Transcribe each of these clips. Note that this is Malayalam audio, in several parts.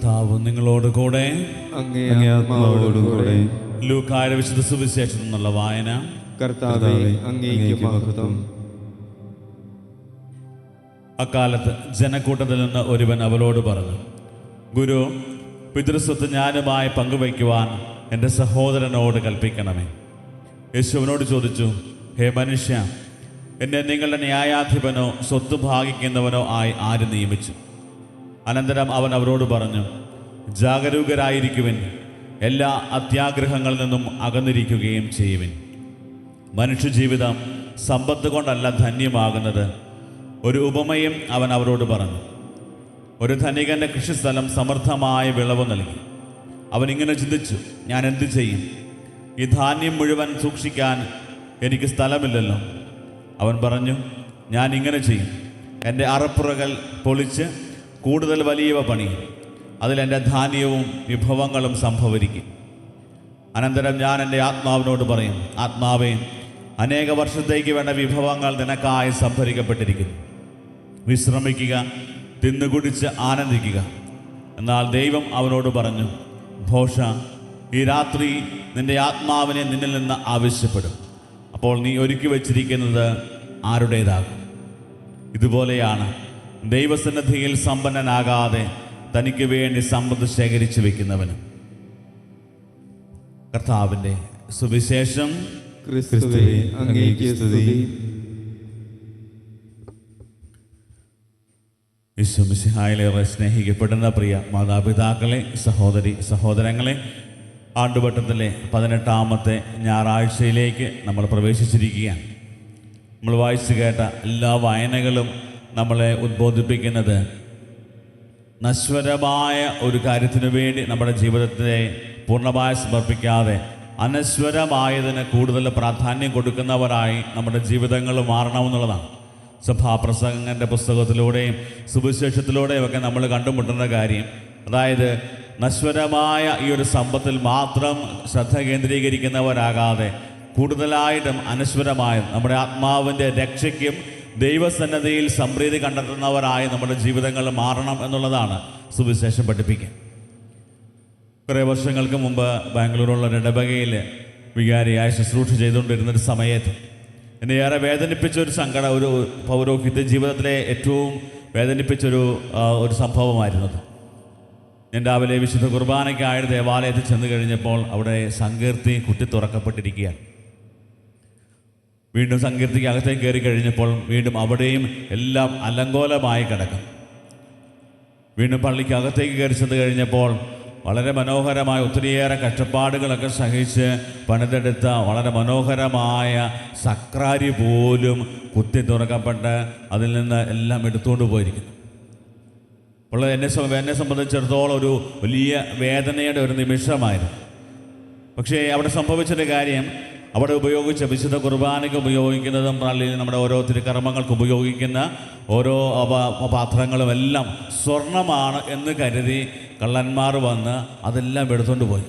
കർത്താവ് നിങ്ങളോട് കൂടെ. അങ്ങേ ആത്മാവോടുകൂടെ. ലൂക്കായുടെ വിശുദ്ധ സുവിശേഷത്തിൽ നിന്നുള്ള വായന. കർത്താവേ, അങ്ങേക്ക് മഹത്വം. അക്കാലത്ത് ജനക്കൂട്ടത്തിൽ നിന്ന് ഒരുവൻ അവളോട് പറഞ്ഞു, ഗുരു, പിതൃസ്വത്ത് ഞാനുമായി പങ്കുവയ്ക്കുവാൻ എൻ്റെ സഹോദരനോട് കൽപ്പിക്കണമേ. യേശുവിനോട് ചോദിച്ചു, ഹേ മനുഷ്യ, എന്നെ നിങ്ങളുടെ ന്യായാധിപനോ സ്വത്ത് ഭാഗിക്കുന്നവനോ ആയി ആര് നിയമിച്ചു? അനന്തരം അവൻ അവരോട് പറഞ്ഞു, ജാഗരൂകരായിരിക്കുവിൻ, എല്ലാ അത്യാഗ്രഹങ്ങളിൽ നിന്നും അകന്നിരിക്കുകയും ചെയ്യുവിൻ. മനുഷ്യജീവിതം സമ്പത്ത് കൊണ്ടല്ല ധന്യമാകുന്നത്. ഒരു ഉപമയും അവൻ അവരോട് പറഞ്ഞു. ഒരു ധനികൻ്റെ കൃഷിസ്ഥലം സമൃദ്ധമായ വിളവ് നൽകി. അവൻ ഇങ്ങനെ ചിന്തിച്ചു, ഞാൻ എന്തു ചെയ്യും? ഈ ധാന്യം മുഴുവൻ സൂക്ഷിക്കാൻ എനിക്ക് സ്ഥലമില്ലല്ലോ. അവൻ പറഞ്ഞു, ഞാൻ ഇങ്ങനെ ചെയ്യും, എൻ്റെ അറപ്പുറകൾ പൊളിച്ച് കൂടുതൽ വലിയവ പണിയും, അതിലെൻ്റെ ധാന്യവും വിഭവങ്ങളും സംഭരിക്കും. അനന്തരം ഞാൻ എൻ്റെ ആത്മാവിനോട് പറയും, ആത്മാവേ, അനേക വർഷത്തേക്ക് വേണ്ട വിഭവങ്ങൾ നിനക്കായി സംഭരിക്കപ്പെട്ടിരിക്കുന്നു. വിശ്രമിക്കുക, തിന്നുകുടിച്ച് ആനന്ദിക്കുക. എന്നാൽ ദൈവം അവനോട് പറഞ്ഞു, ഭോഷ, ഈ രാത്രി നിൻ്റെ ആത്മാവിനെ നിന്നിൽ നിന്ന് ആവശ്യപ്പെടും. അപ്പോൾ നീ ഒരുക്കി വച്ചിരിക്കുന്നത് ആരുടേതാകും? ഇതുപോലെയാണ് ദൈവസന്നിധിയിൽ സമ്പന്നനാകാതെ തനിക്ക് വേണ്ടി സമ്പത്ത് ശേഖരിച്ചു വെക്കുന്നവന്. കർത്താവിൻ്റെ സുവിശേഷം. ക്രിസ്തുവേ, അങ്ങേക്ക് സ്തുതി. ഈശോമിശിഹായിലേറെ സ്നേഹിക്കപ്പെടുന്ന പ്രിയ മാതാപിതാക്കളെ, സഹോദരി സഹോദരങ്ങളെ, ആണ്ടുവട്ടത്തിലെ 18ാമത്തെ ഞായറാഴ്ചയിലേക്ക് നമ്മൾ പ്രവേശിച്ചിരിക്കുകയാണ്. നമ്മൾ വായിച്ചു കേട്ട എല്ലാ വായനകളും നമ്മളെ ഉദ്ബോധിപ്പിക്കുന്നത് നശ്വരമായ ഒരു കാര്യത്തിനു വേണ്ടി നമ്മുടെ ജീവിതത്തെ പൂർണ്ണമായി സമർപ്പിക്കാതെ അനശ്വരമായതിന് കൂടുതൽ പ്രാധാന്യം കൊടുക്കുന്നവരായി നമ്മുടെ ജീവിതങ്ങൾ മാറണമെന്നുള്ളതാണ്. സഭാപ്രസംഗൻ്റെ പുസ്തകത്തിലൂടെയും സുവിശേഷത്തിലൂടെയും ഒക്കെ നമ്മൾ കണ്ടുമുട്ടുന്ന കാര്യം, അതായത് നശ്വരമായ ഈ ഒരു സമ്പത്തിൽ മാത്രം ശ്രദ്ധ കേന്ദ്രീകരിക്കുന്നവരാകാതെ കൂടുതലായിട്ടും അനശ്വരമായ നമ്മുടെ ആത്മാവിൻ്റെ രക്ഷയ്ക്കും ദൈവസന്നദ്ധിയിൽ സംപ്രീതി കണ്ടെത്തുന്നവരായി നമ്മുടെ ജീവിതങ്ങൾ മാറണം എന്നുള്ളതാണ് സുവിശേഷം പഠിപ്പിക്കുക. കുറേ വർഷങ്ങൾക്ക് മുമ്പ് ബാംഗ്ലൂരുള്ള ഇടവകയിൽ വികാരിയായി ശുശ്രൂഷ ചെയ്തുകൊണ്ടിരുന്നൊരു സമയത്ത് എന്നെ ഏറെ വേദനിപ്പിച്ചൊരു സങ്കടം, ഒരു പൗരോഹിത്യ ജീവിതത്തിലെ ഏറ്റവും വേദനിപ്പിച്ചൊരു സംഭവമായിരുന്നത്. ഞാൻ രാവിലെ വിശുദ്ധ കുർബാനയ്ക്കായിട്ട് ദേവാലയത്തിൽ ചെന്ന് കഴിഞ്ഞപ്പോൾ അവിടെ സങ്കീർത്തി കുത്തി തുറക്കപ്പെട്ടിരിക്കുകയാണ്. വീണ്ടും സങ്കീർത്തിക്ക് അകത്തേക്ക് കയറി കഴിഞ്ഞപ്പോൾ വീണ്ടും അവിടെയും എല്ലാം അലങ്കോലമായി കിടക്കും. വീണ്ടും പള്ളിക്ക് അകത്തേക്ക് കയറി ചെന്ന് കഴിഞ്ഞപ്പോൾ വളരെ മനോഹരമായ ഒത്തിരിയേറെ കഷ്ടപ്പാടുകളൊക്കെ സഹിച്ച് പണിതെടുത്ത വളരെ മനോഹരമായ സക്രാരി പോലും കുത്തി തുറക്കപ്പെട്ട് അതിൽ നിന്ന് എല്ലാം എടുത്തുകൊണ്ട് പോയിരിക്കുന്നു. അപ്പോൾ എന്നെ സംബന്ധിച്ചിടത്തോളം ഒരു വലിയ വേദനയുടെ ഒരു നിമിഷമായിരുന്നു. പക്ഷേ അവിടെ സംഭവിച്ചൊരു കാര്യം, അവിടെ ഉപയോഗിച്ച വിശുദ്ധ കുർബാനയ്ക്ക് ഉപയോഗിക്കുന്നതും പള്ളിയിൽ നമ്മുടെ ഓരോ തിരുക്കർമ്മങ്ങൾക്ക് ഉപയോഗിക്കുന്ന ഓരോ പാത്രങ്ങളും എല്ലാം സ്വർണ്ണമാണ് എന്ന് കരുതി കള്ളന്മാർ വന്ന് അതെല്ലാം എടുത്തുകൊണ്ട് പോയി.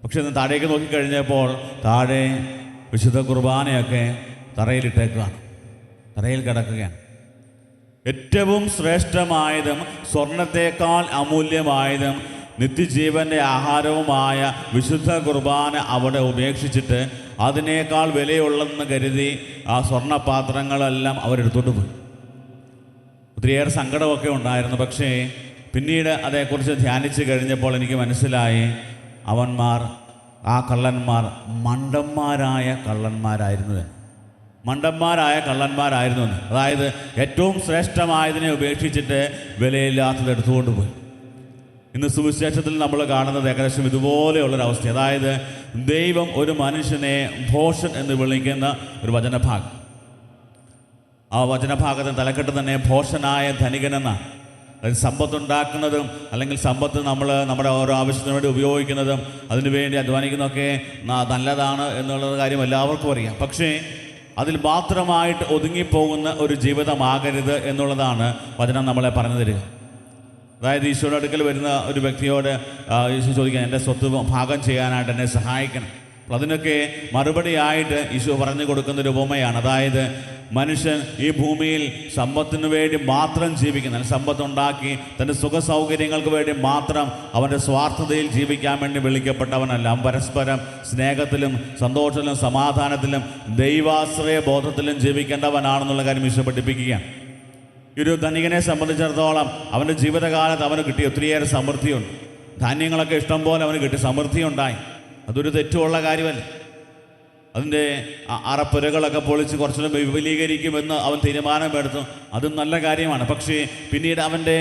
പക്ഷെ താഴേക്ക് നോക്കിക്കഴിഞ്ഞപ്പോൾ താഴെ വിശുദ്ധ കുർബാനയൊക്കെ തറയിലിട്ടേക്കുകയാണ്, തറയിൽ കിടക്കുകയാണ്. ഏറ്റവും ശ്രേഷ്ഠമായതും സ്വർണത്തേക്കാൾ അമൂല്യമായതും നിത്യജീവൻ്റെ ആഹാരവുമായ വിശുദ്ധ കുർബാന അവിടെ ഉപേക്ഷിച്ചിട്ട് അതിനേക്കാൾ വിലയുള്ളതെന്ന് കരുതി ആ സ്വർണ്ണപാത്രങ്ങളെല്ലാം അവരെടുത്തോണ്ട് പോയി. ഒത്തിരിയേറെ സങ്കടമൊക്കെ ഉണ്ടായിരുന്നു. പക്ഷേ പിന്നീട് അതേക്കുറിച്ച് ധ്യാനിച്ച് കഴിഞ്ഞപ്പോൾ എനിക്ക് മനസ്സിലായി, ആ കള്ളന്മാർ മണ്ടന്മാരായ കള്ളന്മാരായിരുന്നു. അതായത് ഏറ്റവും ശ്രേഷ്ഠമായതിനെ ഉപേക്ഷിച്ചിട്ട് വിലയില്ലാത്തത് എടുത്തുകൊണ്ട് പോയി. ഇന്ന് സുവിശേഷത്തിൽ നമ്മൾ കാണുന്നത് ഏകദേശം ഇതുപോലെയുള്ളൊരവസ്ഥ. അതായത് ദൈവം ഒരു മനുഷ്യനെ ഭോഷൻ എന്ന് വിളിക്കുന്ന ഒരു വചനഭാഗം. ആ വചനഭാഗത്തിന് തലക്കെട്ട് തന്നെ ഭോഷനായ ധനികനെന്നാണ്. അതായത് സമ്പത്തുണ്ടാക്കുന്നതും അല്ലെങ്കിൽ സമ്പത്ത് നമ്മുടെ ഓരോ ആവശ്യത്തിനു വേണ്ടി ഉപയോഗിക്കുന്നതും അതിനുവേണ്ടി അധ്വാനിക്കുന്നതൊക്കെ നല്ലതാണ് എന്നുള്ള കാര്യം എല്ലാവർക്കും അറിയാം. പക്ഷേ അതിൽ മാത്രമായിട്ട് ഒതുങ്ങിപ്പോകുന്ന ഒരു ജീവിതമാകരുത് എന്നുള്ളതാണ് വചനം നമ്മളെ പറഞ്ഞു തരിക. അതായത് ഈശോയുടെ അടുക്കൽ വരുന്ന ഒരു വ്യക്തിയോട് ഈശോ ചോദിക്കാൻ, എൻ്റെ സ്വത്ത് ഭാഗം ചെയ്യാനായിട്ട് എന്നെ സഹായിക്കണം. അപ്പോൾ അതിനൊക്കെ മറുപടിയായിട്ട് ഈശോ പറഞ്ഞു കൊടുക്കുന്നൊരു ഉപമയാണ്. അതായത് മനുഷ്യൻ ഈ ഭൂമിയിൽ സമ്പത്തിന് വേണ്ടി മാത്രം ജീവിക്കുന്ന, സമ്പത്തുണ്ടാക്കി തൻ്റെ സുഖ സൗകര്യങ്ങൾക്ക് വേണ്ടി മാത്രം അവൻ്റെ സ്വാർത്ഥതയിൽ ജീവിക്കാൻ വേണ്ടി വിളിക്കപ്പെട്ടവനല്ല. അവൻ പരസ്പരം സ്നേഹത്തിലും സന്തോഷത്തിലും സമാധാനത്തിലും ദൈവാശ്രയ ബോധത്തിലും ജീവിക്കേണ്ടവനാണെന്നുള്ള കാര്യം ഈശോ പഠിപ്പിക്കുകയാണ്. ഈ ഒരു ധനികനെ സംബന്ധിച്ചിടത്തോളം അവൻ്റെ ജീവിതകാലത്ത് അവന് കിട്ടിയ ഒത്തിരിയേറെ സമൃദ്ധിയുണ്ട്. ധാന്യങ്ങളൊക്കെ ഇഷ്ടം പോലെ അവന് കിട്ടി, സമൃദ്ധിയുണ്ടായി. അതൊരു തെറ്റുള്ള കാര്യമല്ല. അതിൻ്റെ അറപ്പുരകളൊക്കെ പൊളിച്ച് കുറച്ചുകൂടെ വിപുലീകരിക്കുമെന്ന് അവൻ തീരുമാനമെടുത്തു. അതും നല്ല കാര്യമാണ്. പക്ഷേ പിന്നീട് അവൻ്റെ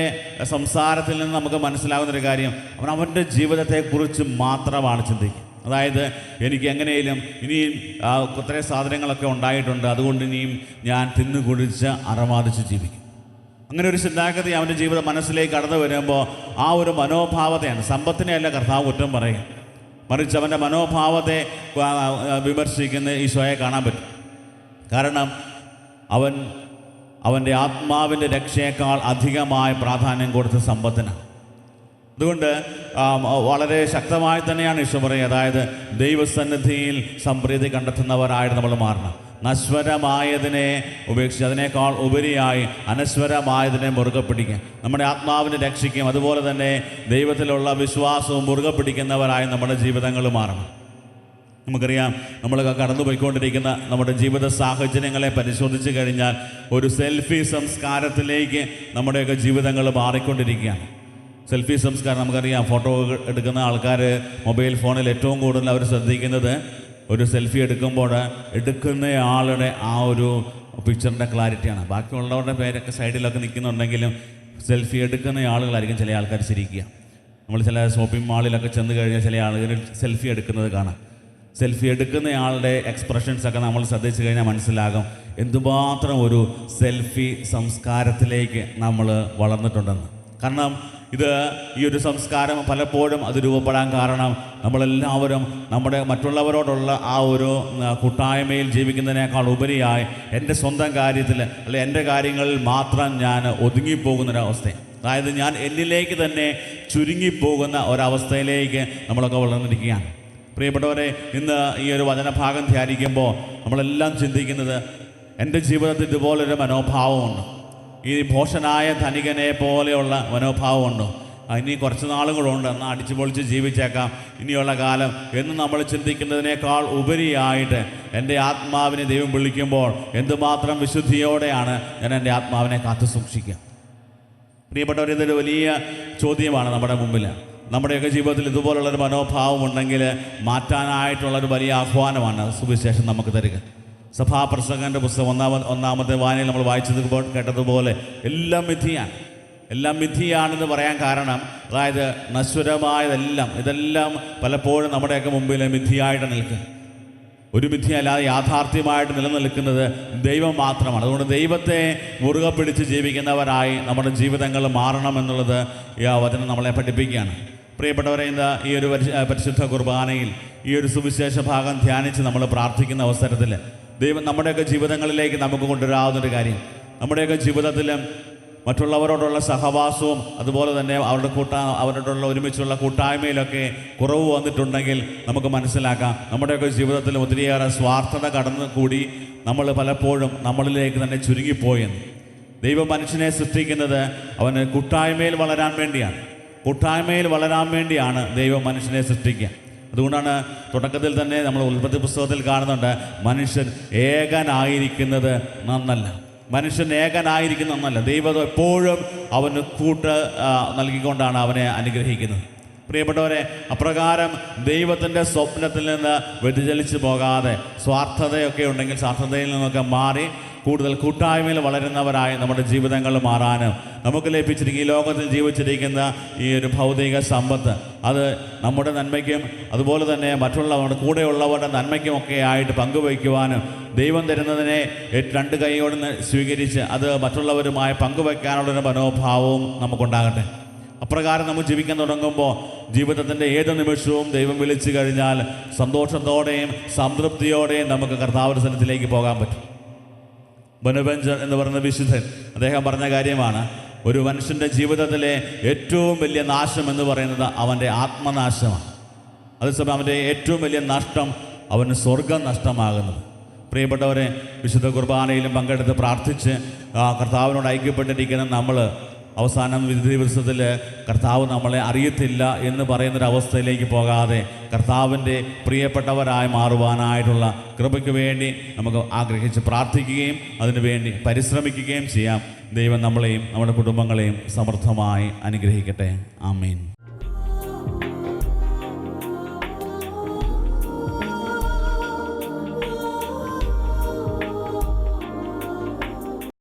സംസാരത്തിൽ നിന്ന് നമുക്ക് മനസ്സിലാകുന്നൊരു കാര്യം, അവൻ്റെ ജീവിതത്തെക്കുറിച്ച് മാത്രമാണ് ചിന്തിക്കുക. അതായത് എനിക്ക് എങ്ങനെയും ഇനിയും കുറേ സാധനങ്ങളൊക്കെ ഉണ്ടായിട്ടുണ്ട്, അതുകൊണ്ട് ഇനിയും ഞാൻ തിന്നു കുടിച്ച് അറമാദിച്ച് ജീവിക്കും. അങ്ങനെ ഒരു ചിന്താഗതി അവൻ്റെ ജീവിതം മനസ്സിലേക്ക് കടന്നു വരുമ്പോൾ ആ ഒരു മനോഭാവത്തെയാണ്, സമ്പത്തിനെയല്ല കർത്താവ് കുറ്റം പറയുക, മറിച്ച് അവൻ്റെ മനോഭാവത്തെ വിമർശിക്കുന്ന ഈശോയെ കാണാൻ പറ്റും. കാരണം അവൻ്റെ ആത്മാവിൻ്റെ രക്ഷയേക്കാൾ അധികമായ പ്രാധാന്യം കൊടുത്ത സമ്പത്തിനാണ്. അതുകൊണ്ട് വളരെ ശക്തമായി തന്നെയാണ് ഈശോ പറയുക, അതായത് ദൈവസന്നിധിയിൽ സംപ്രീതി കണ്ടെത്തുന്നവരായിട്ട് നമ്മൾ മാറണം. നശ്വരമായതിനെ ഉപേക്ഷിച്ച് അതിനേക്കാൾ ഉപരിയായി അനശ്വരമായതിനെ മുറുകെ പിടിക്കുക, നമ്മുടെ ആത്മാവിനെ രക്ഷിക്കും. അതുപോലെ തന്നെ ദൈവത്തിലുള്ള വിശ്വാസവും മുറുകെ പിടിക്കുന്നവരായി നമ്മുടെ ജീവിതങ്ങൾ മാറണം. നമുക്കറിയാം, നമ്മളൊക്കെ കടന്നുപോയിക്കൊണ്ടിരിക്കുന്ന നമ്മുടെ ജീവിത സാഹചര്യങ്ങളെ പരിശോധിച്ച് കഴിഞ്ഞാൽ ഒരു സെൽഫി സംസ്കാരത്തിലേക്ക് നമ്മുടെയൊക്കെ ജീവിതങ്ങൾ മാറിക്കൊണ്ടിരിക്കുകയാണ്. സെൽഫി സംസ്കാരം നമുക്കറിയാം. ഫോട്ടോ എടുക്കുന്ന ആൾക്കാർ മൊബൈൽ ഫോണിൽ ഏറ്റവും കൂടുതൽ അവർ ശ്രദ്ധിക്കുന്നത് ഒരു സെൽഫി എടുക്കുമ്പോൾ എടുക്കുന്നയാളുടെ ആ ഒരു പിക്ചറിൻ്റെ ക്ലാരിറ്റിയാണ്. ബാക്കിയുള്ളവരുടെ പേരൊക്കെ സൈഡിലൊക്കെ നിൽക്കുന്നുണ്ടെങ്കിലും സെൽഫി എടുക്കുന്ന ആളുകളായിരിക്കും ചില ആൾക്കാർ ശരിക്കുക. നമ്മൾ ചില ഷോപ്പിംഗ് മാളിലൊക്കെ ചെന്ന് കഴിഞ്ഞാൽ ചില ആളുകൾ സെൽഫി എടുക്കുന്നത് കാണാം. സെൽഫി എടുക്കുന്നയാളുടെ എക്സ്പ്രഷൻസൊക്കെ നമ്മൾ ശ്രദ്ധിച്ചു കഴിഞ്ഞാൽ മനസ്സിലാകും എന്തുമാത്രം ഒരു സെൽഫി സംസ്കാരത്തിലേക്ക് നമ്മൾ വളർന്നിട്ടുണ്ടെന്ന്. കാരണം ഈ ഒരു സംസ്കാരം പലപ്പോഴും അത് രൂപപ്പെടാൻ കാരണം നമ്മളെല്ലാവരും നമ്മുടെ മറ്റുള്ളവരോടുള്ള ആ ഒരു കൂട്ടായ്മയിൽ ജീവിക്കുന്നതിനേക്കാൾ ഉപരിയായി എൻ്റെ സ്വന്തം കാര്യത്തിൽ അല്ലെ എൻ്റെ കാര്യങ്ങളിൽ മാത്രം ഞാൻ ഒതുങ്ങിപ്പോകുന്നൊരവസ്ഥ, അതായത് ഞാൻ എന്നിലേക്ക് തന്നെ ചുരുങ്ങിപ്പോകുന്ന ഒരവസ്ഥയിലേക്ക് നമ്മളൊക്കെ വളർന്നിരിക്കുകയാണ്. പ്രിയപ്പെട്ടവരെ, ഇന്ന് ഈ ഒരു വചനഭാഗം ധ്യാനിക്കുമ്പോൾ നമ്മളെല്ലാം ചിന്തിക്കുന്നത് എൻ്റെ ജീവിതത്തിൽ ഇതുപോലൊരു മനോഭാവമുണ്ട്, ഈ ഭോഷനായ ധനികനെ പോലെയുള്ള മനോഭാവമുണ്ടോ, ഇനി കുറച്ച് നാളും കൂടെ ഉണ്ട്, എന്നാൽ അടിച്ചു പൊളിച്ച് ജീവിച്ചേക്കാം ഇനിയുള്ള കാലം എന്ന് നമ്മൾ ചിന്തിക്കുന്നതിനേക്കാൾ ഉപരിയായിട്ട് എൻ്റെ ആത്മാവിനെ ദൈവം വിളിക്കുമ്പോൾ എന്തുമാത്രം വിശുദ്ധിയോടെയാണ് ഞാൻ എൻ്റെ ആത്മാവിനെ കാത്തു സൂക്ഷിക്കുക. പ്രിയപ്പെട്ടവർ, ഇതൊരു വലിയ ചോദ്യമാണ് നമ്മുടെ മുമ്പിൽ. നമ്മുടെയൊക്കെ ജീവിതത്തിൽ ഇതുപോലുള്ളൊരു മനോഭാവം ഉണ്ടെങ്കിൽ മാറ്റാനായിട്ടുള്ളൊരു വലിയ ആഹ്വാനമാണ് സുവിശേഷം നമുക്ക് തരിക. സഭാപ്രസംഗൻ്റെ പുസ്തകം ഒന്നാമത്തെ വായനയിൽ നമ്മൾ വായിച്ചത് കേട്ടതുപോലെ എല്ലാം മിഥ്യയാണെന്ന് പറയാൻ കാരണം, അതായത് നശ്വരമായതെല്ലാം ഇതെല്ലാം പലപ്പോഴും നമ്മുടെയൊക്കെ മുമ്പിൽ മിഥ്യയായിട്ട് നിൽക്കുക. ഒരു മിഥ്യയല്ലാതെ യാഥാർത്ഥ്യമായിട്ട് നിലനിൽക്കുന്നത് ദൈവം മാത്രമാണ്. അതുകൊണ്ട് ദൈവത്തെ മുറുകെ പിടിച്ച് ജീവിക്കുന്നവരായി നമ്മുടെ ജീവിതങ്ങൾ മാറണമെന്നുള്ളത് ഈ വചനം നമ്മളെ പഠിപ്പിക്കുകയാണ്. പ്രിയപ്പെട്ടവരെ, ഇന്ന് ഈ ഒരു പരിശുദ്ധ കുർബാനയിൽ ഈ ഒരു സുവിശേഷ ഭാഗം ധ്യാനിച്ച് നമ്മൾ പ്രാർത്ഥിക്കുന്ന അവസരത്തിൽ ദൈവം നമ്മുടെയൊക്കെ ജീവിതങ്ങളിലേക്ക് നമുക്ക് കൊണ്ടുവരാവുന്നൊരു കാര്യം, നമ്മുടെയൊക്കെ ജീവിതത്തിൽ മറ്റുള്ളവരോടുള്ള സഹവാസവും അതുപോലെ തന്നെ അവരോടുള്ള ഒരുമിച്ചുള്ള കൂട്ടായ്മയിലൊക്കെ കുറവ് വന്നിട്ടുണ്ടെങ്കിൽ നമുക്ക് മനസ്സിലാക്കാം നമ്മുടെയൊക്കെ ജീവിതത്തിൽ ഒത്തിരിയേറെ സ്വാർത്ഥത കടന്നു കൂടി നമ്മൾ പലപ്പോഴും നമ്മളിലേക്ക് തന്നെ ചുരുങ്ങിപ്പോയെന്ന്. ദൈവം മനുഷ്യനെ സൃഷ്ടിക്കുന്നത് അവന് കൂട്ടായ്മയിൽ വളരാൻ വേണ്ടിയാണ് ദൈവം മനുഷ്യനെ സൃഷ്ടിക്കുക. അതുകൊണ്ടാണ് തുടക്കത്തിൽ തന്നെ നമ്മൾ ഉൽപ്പത്തി പുസ്തകത്തിൽ കാണുന്നുണ്ട്, മനുഷ്യൻ ഏകനായിരിക്കുന്നത് നന്നല്ല. ദൈവം എപ്പോഴും അവന് കൂട്ട് നൽകിക്കൊണ്ടാണ് അവനെ അനുഗ്രഹിക്കുന്നത്. പ്രിയപ്പെട്ടവരെ, അപ്രകാരം ദൈവത്തിൻ്റെ സ്വപ്നത്തിൽ നിന്ന് വ്യതിചലിച്ച് പോകാതെ സ്വാർത്ഥതയൊക്കെ ഉണ്ടെങ്കിൽ സ്വാർത്ഥതയിൽ നിന്നൊക്കെ മാറി കൂടുതൽ കൂട്ടായ്മയിൽ വളരുന്നവരായി നമ്മുടെ ജീവിതങ്ങൾ മാറാനും നമുക്ക് ലഭിച്ചിരിക്കുന്ന ഈ ലോകത്തിൽ ജീവിച്ചിരിക്കുന്ന ഈ ഒരു ഭൗതിക സമ്പത്ത് അത് നമ്മുടെ നന്മയ്ക്കും അതുപോലെ തന്നെ മറ്റുള്ളവരുടെ കൂടെയുള്ളവരുടെ നന്മയ്ക്കുമൊക്കെ ആയിട്ട് പങ്കുവയ്ക്കുവാനും ദൈവം തരുന്നതിനെ രണ്ട് കൈയോടെ സ്വീകരിച്ച് അത് മറ്റുള്ളവരുമായി പങ്കുവയ്ക്കാനുള്ളൊരു മനോഭാവവും നമുക്കുണ്ടാകട്ടെ. അപ്രകാരം നമ്മൾ ജീവിക്കാൻ തുടങ്ങുമ്പോൾ ജീവിതത്തിൻ്റെ ഏത് നിമിഷവും ദൈവം വിളിച്ചു കഴിഞ്ഞാൽ സന്തോഷത്തോടെയും സംതൃപ്തിയോടെയും നമുക്ക് കർത്താവിൻ്റെ സന്നിധിയിലേക്ക് പോകാൻ പറ്റും. ബനവഞ്ചർ എന്ന് പറയുന്ന വിശുദ്ധൻ അദ്ദേഹം പറഞ്ഞ കാര്യമാണ്, ഒരു മനുഷ്യൻ്റെ ജീവിതത്തിലെ ഏറ്റവും വലിയ നാശം എന്ന് പറയുന്നത് അവൻ്റെ ആത്മനാശമാണ്. അതേസമയം അവൻ്റെ ഏറ്റവും വലിയ നഷ്ടം അവന് സ്വർഗം നഷ്ടമാകുന്നത്. പ്രിയപ്പെട്ടവരെ, വിശുദ്ധ കുർബാനയിലും പങ്കെടുത്ത് പ്രാർത്ഥിച്ച് കർത്താവിനോട് ഐക്യപ്പെട്ടിരിക്കുന്ന നമ്മൾ അവസാനം വിധി ദിവസത്തിൽ കർത്താവ് നമ്മളെ അറിയത്തില്ല എന്ന് പറയുന്നൊരവസ്ഥയിലേക്ക് പോകാതെ കർത്താവിൻ്റെ പ്രിയപ്പെട്ടവരായി മാറുവാനായിട്ടുള്ള കൃപയ്ക്ക് വേണ്ടി നമുക്ക് ആഗ്രഹിച്ച് പ്രാർത്ഥിക്കുകയും അതിനുവേണ്ടി പരിശ്രമിക്കുകയും ചെയ്യാം. ദൈവം നമ്മളെയും നമ്മുടെ കുടുംബങ്ങളെയും സമൃദ്ധമായി അനുഗ്രഹിക്കട്ടെ. ആമേൻ.